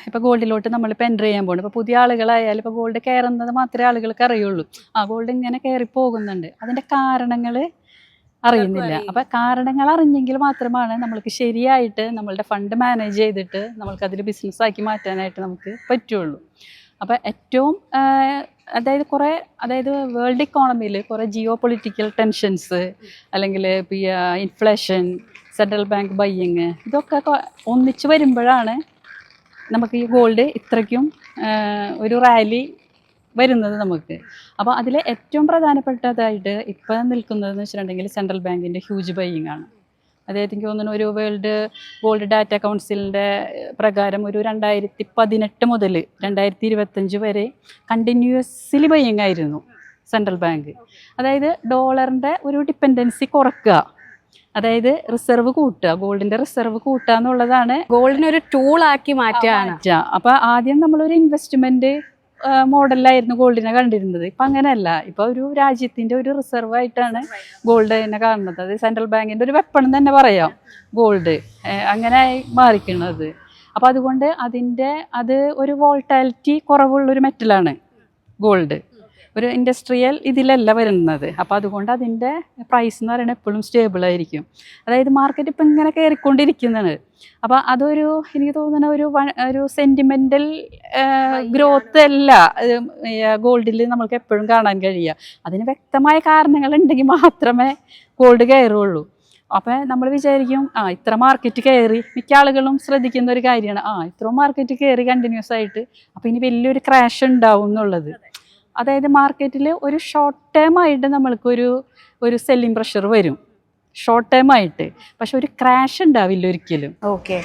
ഇപ്പോൾ ഗോൾഡിലോട്ട് നമ്മളിപ്പോൾ എൻ്റർ ചെയ്യാൻ പോകുന്നു. ഇപ്പോൾ പുതിയ ആളുകളായാലും ഇപ്പോൾ ഗോൾഡ് കയറുന്നത് മാത്രമേ ആളുകൾക്ക് അറിയുള്ളൂ. ഗോൾഡ് ഇങ്ങനെ കയറി പോകുന്നുണ്ട്, അതിൻ്റെ കാരണങ്ങൾ അറിയുന്നില്ല. അപ്പം കാരണങ്ങൾ അറിഞ്ഞെങ്കിൽ മാത്രമാണ് നമ്മൾക്ക് ശരിയായിട്ട് നമ്മളുടെ ഫണ്ട് മാനേജ് ചെയ്തിട്ട് നമ്മൾക്കതിൽ ബിസിനസ്സാക്കി മാറ്റാനായിട്ട് നമുക്ക് പറ്റുള്ളൂ. അപ്പോൾ ഏറ്റവും അതായത് വേൾഡ് ഇക്കോണമിയിൽ കുറേ ജിയോ പൊളിറ്റിക്കൽ ടെൻഷൻസ്, അല്ലെങ്കിൽ ഇൻഫ്ലേഷൻ, സെൻട്രൽ ബാങ്ക് ബയ്യിങ്, ഇതൊക്കെ ഒന്നിച്ച് വരുമ്പോഴാണ് നമുക്ക് ഈ ഗോൾഡ് ഇത്രയ്ക്കും ഒരു റാലി വരുന്നത് നമുക്ക്. അപ്പോൾ അതിൽ ഏറ്റവും പ്രധാനപ്പെട്ടതായിട്ട് ഇപ്പോൾ നിൽക്കുന്നതെന്ന് വെച്ചിട്ടുണ്ടെങ്കിൽ സെൻട്രൽ ബാങ്കിൻ്റെ ഹ്യൂജ് ബയ്യിങ് ആണ്. അതായത് എനിക്ക് തോന്നുന്നു ഒരു വേൾഡ് ഗോൾഡ് ഡാറ്റ കൗൺസിലിൻ്റെ പ്രകാരം ഒരു 2018 മുതൽ 2025 വരെ കണ്ടിന്യൂസ്ലി ബയ്യിങ് ആയിരുന്നു സെൻട്രൽ ബാങ്ക്. അതായത് ഡോളറിൻ്റെ ഒരു ഡിപ്പെൻഡൻസി കുറക്കുക, അതായത് റിസർവ് കൂട്ടുക, ഗോൾഡിൻ്റെ റിസർവ് കൂട്ടുക എന്നുള്ളതാണ് ഗോൾഡിനൊരു ടൂളാക്കി മാറ്റുകയാണ്. അപ്പോൾ ആദ്യം നമ്മളൊരു ഇൻവെസ്റ്റ്മെൻറ്റ് മോഡലിലായിരുന്നു ഗോൾഡിനെ കണ്ടിരുന്നത്. ഇപ്പം അങ്ങനെയല്ല. ഇപ്പോൾ ഒരു രാജ്യത്തിൻ്റെ ഒരു റിസർവ് ആയിട്ടാണ് ഗോൾഡിനെ കാണുന്നത്. അത് സെൻട്രൽ ബാങ്കിൻ്റെ ഒരു വെപ്പൺ തന്നെ പറയാം ഗോൾഡ്. അങ്ങനെ മാറിക്കുന്നത്. അപ്പോൾ അതുകൊണ്ട് അത് ഒരു വോൾട്ടാലിറ്റി കുറവുള്ളൊരു മെറ്റലാണ് ഗോൾഡ്. ഒരു ഇൻഡസ്ട്രിയൽ ഇതിലല്ല വരുന്നത്. അപ്പോൾ അതുകൊണ്ട് അതിൻ്റെ പ്രൈസ് എന്ന് പറയുന്നത് എപ്പോഴും സ്റ്റേബിളായിരിക്കും. അതായത് മാർക്കറ്റ് ഇപ്പം ഇങ്ങനെ കയറിക്കൊണ്ടിരിക്കുന്നതാണ്. അപ്പോൾ എനിക്ക് തോന്നുന്ന ഒരു സെൻറ്റിമെൻ്റൽ ഗ്രോത്ത് അല്ല ഗോൾഡിൽ നമുക്ക് എപ്പോഴും കാണാൻ കഴിയുക. അതിന് വ്യക്തമായ കാരണങ്ങളുണ്ടെങ്കിൽ മാത്രമേ ഗോൾഡ് കയറുള്ളൂ. അപ്പോൾ നമ്മൾ വിചാരിക്കും ഇത്ര മാർക്കറ്റ് കയറി, മിക്ക ആളുകളും ശ്രദ്ധിക്കുന്ന ഒരു കാര്യമാണ് ഇത്ര മാർക്കറ്റ് കയറി കണ്ടിന്യൂസ് ആയിട്ട്, അപ്പോൾ ഇനി വലിയൊരു ക്രാഷ് ഉണ്ടാവും എന്നുള്ളത്. അതായത് മാർക്കറ്റിൽ ഒരു ഷോർട്ട് ടേം ആയിട്ട് നമ്മൾക്കൊരു സെല്ലിംഗ് പ്രഷർ വരും, ഷോർട്ട് ടേം ആയിട്ട്. പക്ഷെ ഒരു ക്രാഷ് ഉണ്ടാവില്ല ഒരിക്കലും. ഓക്കെ.